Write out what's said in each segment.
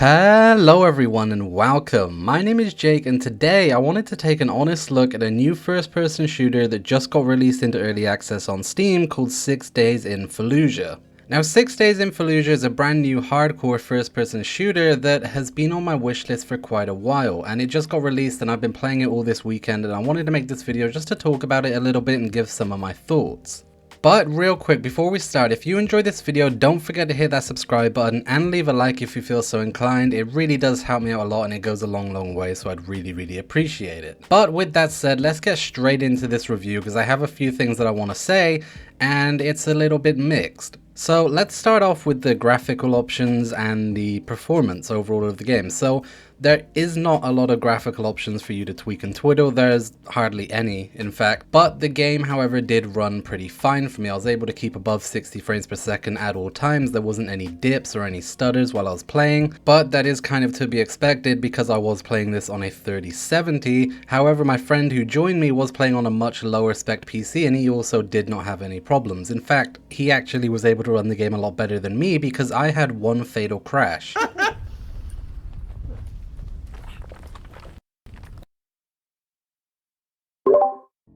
Hello everyone and welcome. My name is Jake and today I wanted to take an honest look at a new first-person shooter that just got released into early access on Steam called 6 Days in Fallujah. Now 6 Days in Fallujah is a brand new hardcore first-person shooter that has been on my wishlist for quite a while, and it just got released and I've been playing it all this weekend, and I wanted to make this video just to talk about it a little bit and give some of my thoughts. But real quick, before we start, if you enjoyed this video, don't forget to hit that subscribe button and leave a like if you feel so inclined. It really does help me out a lot and it goes a long way, so I'd really appreciate it. But with that said, let's get straight into this review because I have a few things that I want to say and it's a little bit mixed. So let's start off with the graphical options and the performance overall of the game. So there is not a lot of graphical options for you to tweak and twiddle. There's hardly any, in fact. But the game, however, did run pretty fine for me. I was able to keep above 60 frames per second at all times. There wasn't any dips or any stutters while I was playing. But that is kind of to be expected because I was playing this on a 3070. However, my friend who joined me was playing on a much lower spec PC and he also did not have any problems. In fact, he actually was able to run the game a lot better than me because I had one fatal crash.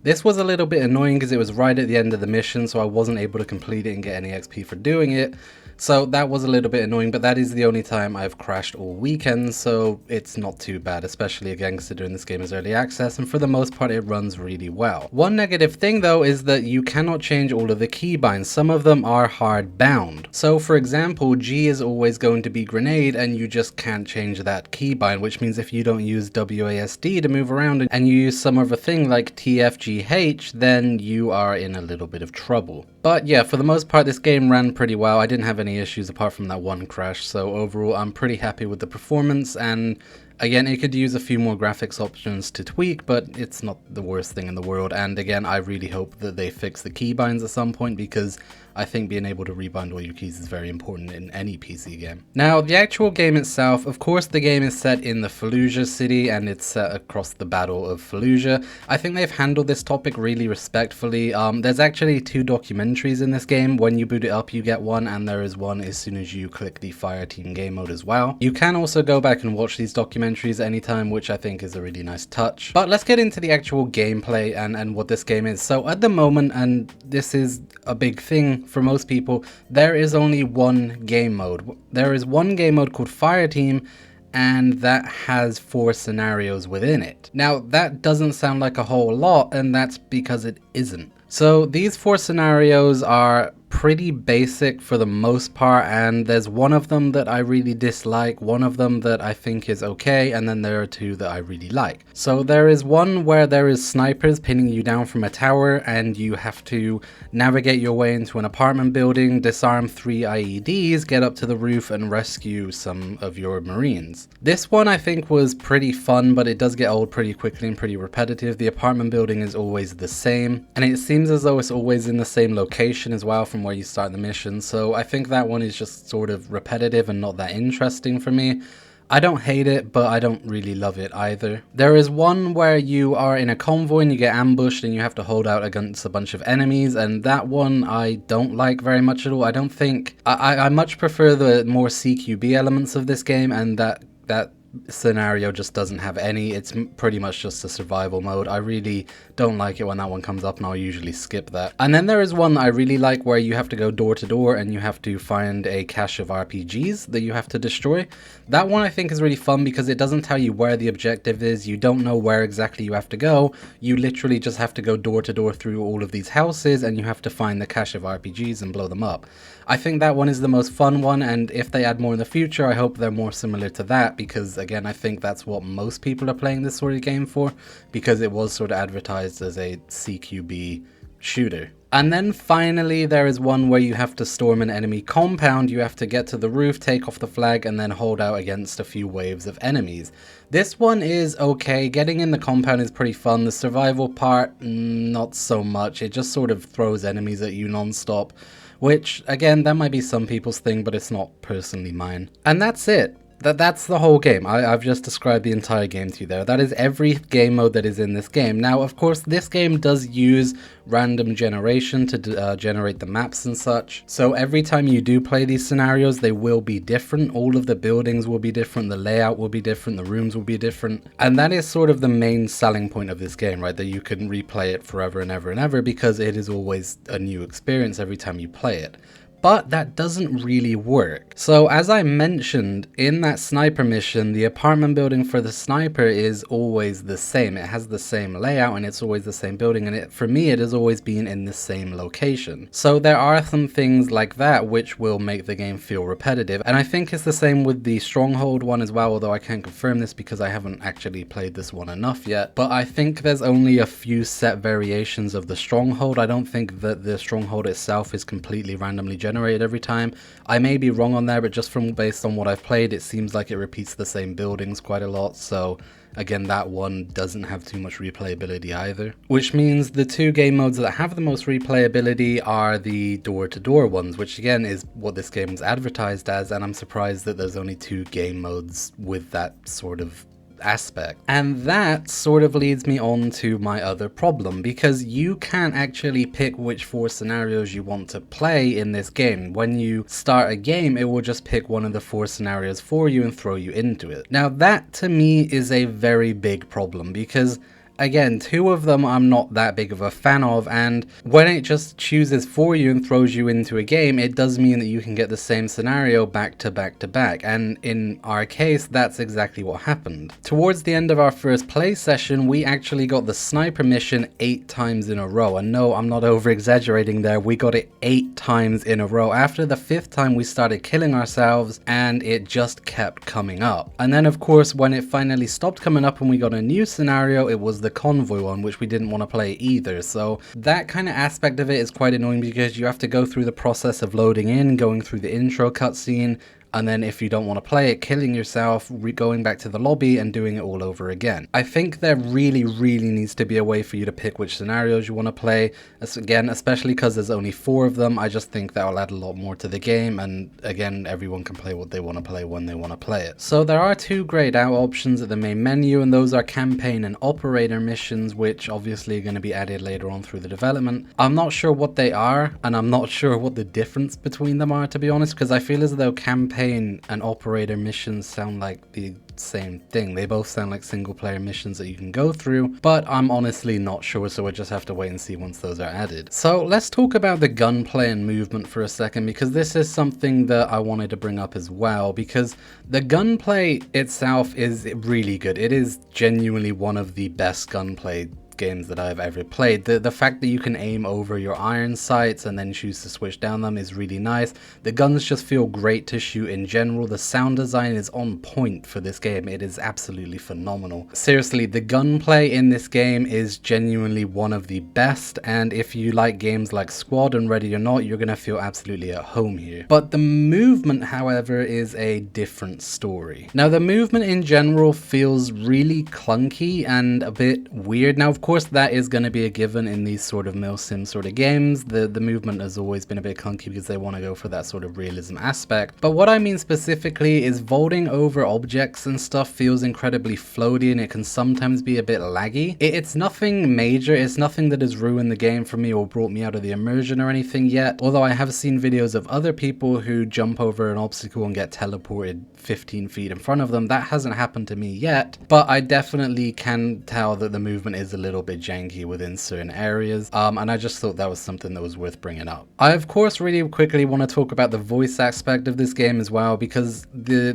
This was a little bit annoying because it was right at the end of the mission, so I wasn't able to complete it and get any XP for doing it. So that was a little bit annoying, but that is the only time I've crashed all weekend, so it's not too bad, especially again considering this game is early access, and for the most part it runs really well. One negative thing though is that you cannot change all of the keybinds. Some of them are hard bound. So for example, G is always going to be grenade and you just can't change that keybind, which means if you don't use WASD to move around and you use some other thing like TFGH, then you are in a little bit of trouble. But yeah, for the most part this game ran pretty well. I didn't have any issues apart from that one crash, so overall I'm pretty happy with the performance, and again it could use a few more graphics options to tweak, but it's not the worst thing in the world. And again, I really hope that they fix the keybinds at some point because I think being able to rebind all your keys is very important in any PC game. Now, the actual game itself, of course the game is set in the Fallujah city and it's set across the Battle of Fallujah. I think they've handled this topic really respectfully. There's actually 2 documentaries in this game. When you boot it up you get one, and there is one as soon as you click the Fireteam game mode as well. You can also go back and watch these documentaries anytime, which I think is a really nice touch. But let's get into the actual gameplay and what this game is. So at the moment, and this is a big thing for most people, there is only one game mode. There is one game mode called Fireteam, and that has 4 scenarios within it. Now that doesn't sound like a whole lot, and that's because it isn't. So these 4 scenarios are pretty basic for the most part, and there's one of them that I really dislike, one of them that I think is okay, and then there are 2 that I really like. So there is one where there is snipers pinning you down from a tower and you have to navigate your way into an apartment building, disarm 3 IEDs, get up to the roof and rescue some of your marines. This one I think was pretty fun, but it does get old pretty quickly and pretty repetitive. The apartment building is always the same, and it seems as though it's always in the same location as well from where you start the mission, so I think that one is just sort of repetitive and not that interesting for me. I don't hate it, but I don't really love it either. There is one where you are in a convoy and you get ambushed and you have to hold out against a bunch of enemies, and that one I don't like very much at all. I don't think... I much prefer the more CQB elements of this game, and that scenario just doesn't have any. It's pretty much just a survival mode. I really don't like it when that one comes up, and I'll usually skip that. And then there is one that I really like where you have to go door to door and you have to find a cache of RPGs that you have to destroy. That one I think is really fun because it doesn't tell you where the objective is. You don't know where exactly you have to go. You literally just have to go door to door through all of these houses and you have to find the cache of RPGs and blow them up. I think that one is the most fun one, and if they add more in the future I hope they're more similar to that, because again I think that's what most people are playing this sort of game for, because it was sort of advertised as a CQB shooter. And then finally there is one where you have to storm an enemy compound. You have to get to the roof, take off the flag, and then hold out against a few waves of enemies. This one is okay. Getting in the compound is pretty fun. The survival part, not so much. It just sort of throws enemies at you non-stop, which again, that might be some people's thing, but it's not personally mine. And that's it. That's the whole game. I've just described the entire game to you there. That is every game mode that is in this game. Now, of course, this game does use random generation to generate the maps and such. So every time you do play these scenarios, they will be different. All of the buildings will be different. The layout will be different. The rooms will be different. And that is sort of the main selling point of this game, right? That you can replay it forever and ever and ever because it is always a new experience every time you play it. But that doesn't really work. So as I mentioned, in that sniper mission, the apartment building for the sniper is always the same. It has the same layout and it's always the same building, and for me it has always been in the same location. So there are some things like that which will make the game feel repetitive, and I think it's the same with the stronghold one as well, although I can't confirm this because I haven't actually played this one enough yet. But I think there's only a few set variations of the stronghold. I don't think that the stronghold itself is completely randomly generated every time. I may be wrong on there, but just based on what I've played, it seems like it repeats the same buildings quite a lot. So again, that one doesn't have too much replayability either, which means the two game modes that have the most replayability are the door-to-door ones, which again is what this game was advertised as, and I'm surprised that there's only two game modes with that sort of aspect. And that sort of leads me on to my other problem, because you can't actually pick which 4 scenarios you want to play in this game. When you start a game, it will just pick one of the 4 scenarios for you and throw you into it. Now that to me is a very big problem, because again, 2 of them I'm not that big of a fan of, and when it just chooses for you and throws you into a game, it does mean that you can get the same scenario back to back to back, and in our case, that's exactly what happened. Towards the end of our first play session, we actually got the sniper mission 8 times in a row, and no, I'm not over exaggerating there, we got it 8 times in a row. After the 5th time, we started killing ourselves, and it just kept coming up. And then of course, when it finally stopped coming up and we got a new scenario, it was the convoy one, which we didn't want to play either. So that kind of aspect of it is quite annoying, because you have to go through the process of loading in, going through the intro cutscene, and then if you don't want to play it, killing yourself, going back to the lobby and doing it all over again. I think there really needs to be a way for you to pick which scenarios you want to play. Again, especially because there's only 4 of them, I just think that will add a lot more to the game, and again, everyone can play what they want to play when they want to play it. So there are 2 grayed out options at the main menu, and those are campaign and operator missions, which obviously are going to be added later on through the development. I'm not sure what they are, and I'm not sure what the difference between them are, to be honest, because I feel as though campaign and operator missions sound like the same thing. They both sound like single player missions that you can go through, but I'm honestly not sure, so we'll just have to wait and see once those are added. So let's talk about the gunplay and movement for a second, because this is something that I wanted to bring up as well, because the gunplay itself is really good. It is genuinely one of the best gunplay games that I've ever played. The fact that you can aim over your iron sights and then choose to switch down them is really nice. The guns just feel great to shoot in general. The sound design is on point for this game. It is absolutely phenomenal. Seriously, the gunplay in this game is genuinely one of the best, and if you like games like Squad and Ready or Not, you're gonna feel absolutely at home here. But the movement, however, is a different story. Now, the movement in general feels really clunky and a bit weird. Now, of course, that is going to be a given in these sort of milsim sort of games. The movement has always been a bit clunky because they want to go for that sort of realism aspect. But what I mean specifically is vaulting over objects and stuff feels incredibly floaty, and it can sometimes be a bit laggy. It's nothing major. It's nothing that has ruined the game for me or brought me out of the immersion or anything yet. Although I have seen videos of other people who jump over an obstacle and get teleported 15 feet in front of them. That hasn't happened to me yet, but I definitely can tell that the movement is a little bit janky within certain areas, and I just thought that was something that was worth bringing up. I of course really quickly want to talk about the voice aspect of this game as well, because the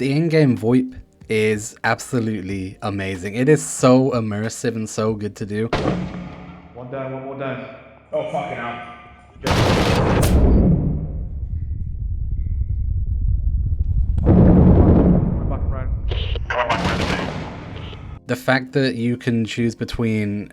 in-game VoIP is absolutely amazing. It is so immersive and so good to do. One down, one more down. Oh, fucking hell. Back around. The fact that you can choose between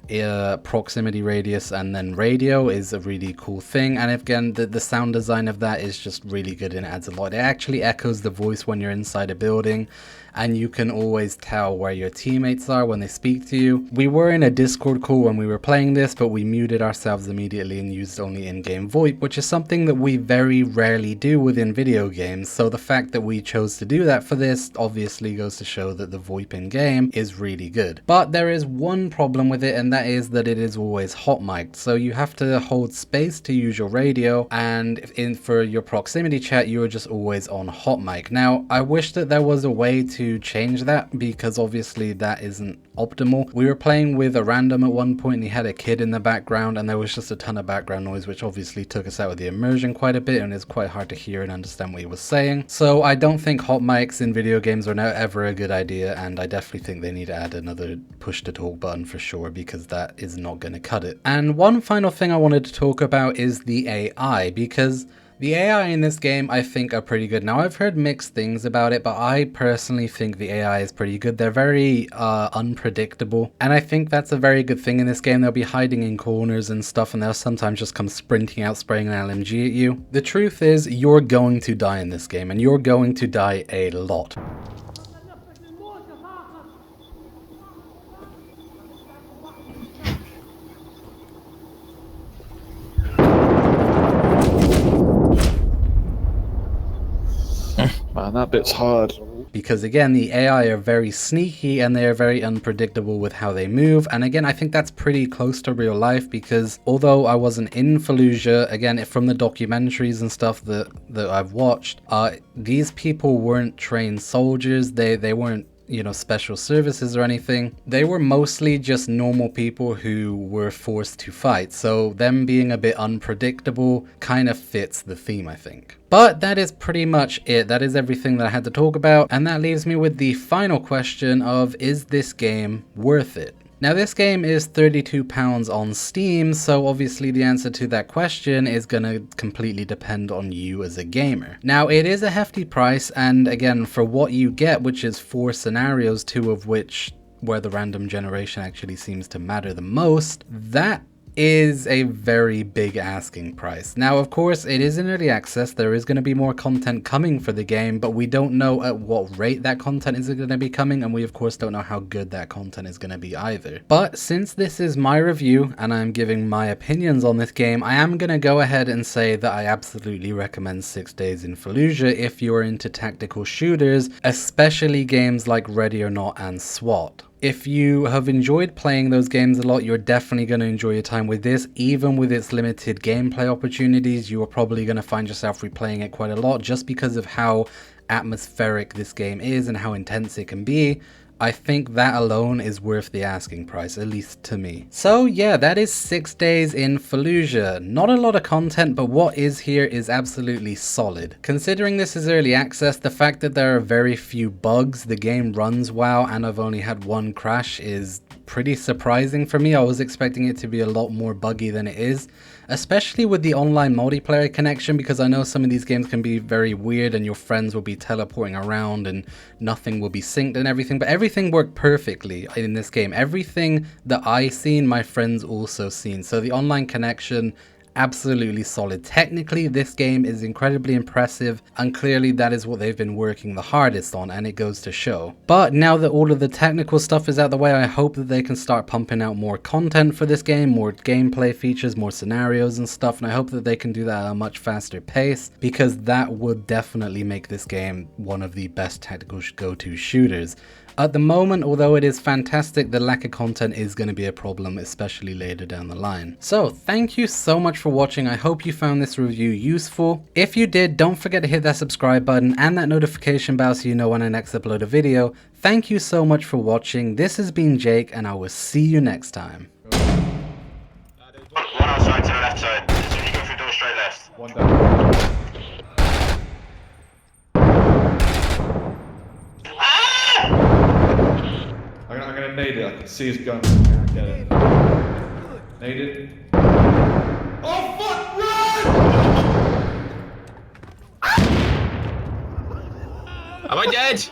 proximity radius and then radio is a really cool thing. And again, the sound design of that is just really good and it adds a lot. It actually echoes the voice when you're inside a building, and you can always tell where your teammates are when they speak to you. We were in a Discord call when we were playing this, but we muted ourselves immediately and used only in-game VoIP, which is something that we very rarely do within video games. So the fact that we chose to do that for this obviously goes to show that the VoIP in-game is really good. But there is one problem with it, and that is that it is always hot mic'd. So you have to hold space to use your radio, and for your proximity chat, you are just always on hot mic. Now, I wish that there was a way to change that, because obviously that isn't optimal. We were playing with a random at one point and he had a kid in the background, and there was just a ton of background noise, which obviously took us out of the immersion quite a bit, and it's quite hard to hear and understand what he was saying. So I don't think hot mics in video games are now ever a good idea, and I definitely think they need to add another push to talk button for sure, because that is not going to cut it. And one final thing I wanted to talk about is the AI, because the AI in this game, I think, are pretty good. Now, I've heard mixed things about it, but I personally think the AI is pretty good. They're very unpredictable, and I think that's a very good thing in this game. They'll be hiding in corners and stuff, and they'll sometimes just come sprinting out, spraying an LMG at you. The truth is, you're going to die in this game, and you're going to die a lot. Man, that bit's hard. Because again, the AI are very sneaky and they are very unpredictable with how they move. And again, I think that's pretty close to real life, because although I wasn't in Fallujah, again, from the documentaries and stuff that I've watched, these people weren't trained soldiers. They weren't, you know, special services or anything. They were mostly just normal people who were forced to fight. So them being a bit unpredictable kind of fits the theme, I think. But that is pretty much it. That is everything that I had to talk about. And that leaves me with the final question of, is this game worth it? Now, this game is £32 on Steam, so obviously the answer to that question is going to completely depend on you as a gamer. Now, it is a hefty price, and again, for what you get, which is 4 scenarios, 2 of which where the random generation actually seems to matter the most, that is a very big asking price. Now, of course, it is in early access. There is going to be more content coming for the game, but we don't know at what rate that content is going to be coming, and we of course don't know how good that content is going to be either. But since this is my review and I'm giving my opinions on this game, I am going to go ahead and say that I absolutely recommend 6 Days in Fallujah if you're into tactical shooters, especially games like Ready or Not and SWAT. If you have enjoyed playing those games a lot, you're definitely going to enjoy your time with this. Even with its limited gameplay opportunities, you are probably going to find yourself replaying it quite a lot just because of how atmospheric this game is and how intense it can be. I think that alone is worth the asking price, at least to me. So yeah, that is 6 Days in Fallujah. Not a lot of content, but what is here is absolutely solid. Considering this is early access, the fact that there are very few bugs, the game runs well, and I've only had 1 crash is pretty surprising for me. I was expecting it to be a lot more buggy than it is, especially with the online multiplayer connection, because I know some of these games can be very weird and your friends will be teleporting around and nothing will be synced and everything, but everything worked perfectly in this game. Everything that I seen, my friends also seen. So the online connection, absolutely solid. Technically, this game is incredibly impressive, and clearly that is what they've been working the hardest on, and it goes to show. But now that all of the technical stuff is out the way, I hope that they can start pumping out more content for this game, more gameplay features, more scenarios and stuff, and I hope that they can do that at a much faster pace, because that would definitely make this game one of the best tactical go-to shooters. At the moment, although it is fantastic, the lack of content is going to be a problem, especially later down the line. So thank you so much for watching. I hope you found this review useful. If you did, don't forget to hit that subscribe button and that notification bell so you know when I next upload a video. Thank you so much for watching. This has been Jake, and I will see you next time. One outside to the left side. As soon as you go through the door, straight left. One down. I'm gonna nade it. I can see his gun. I get it. Nade it. Oh fuck! Run! Am I dead?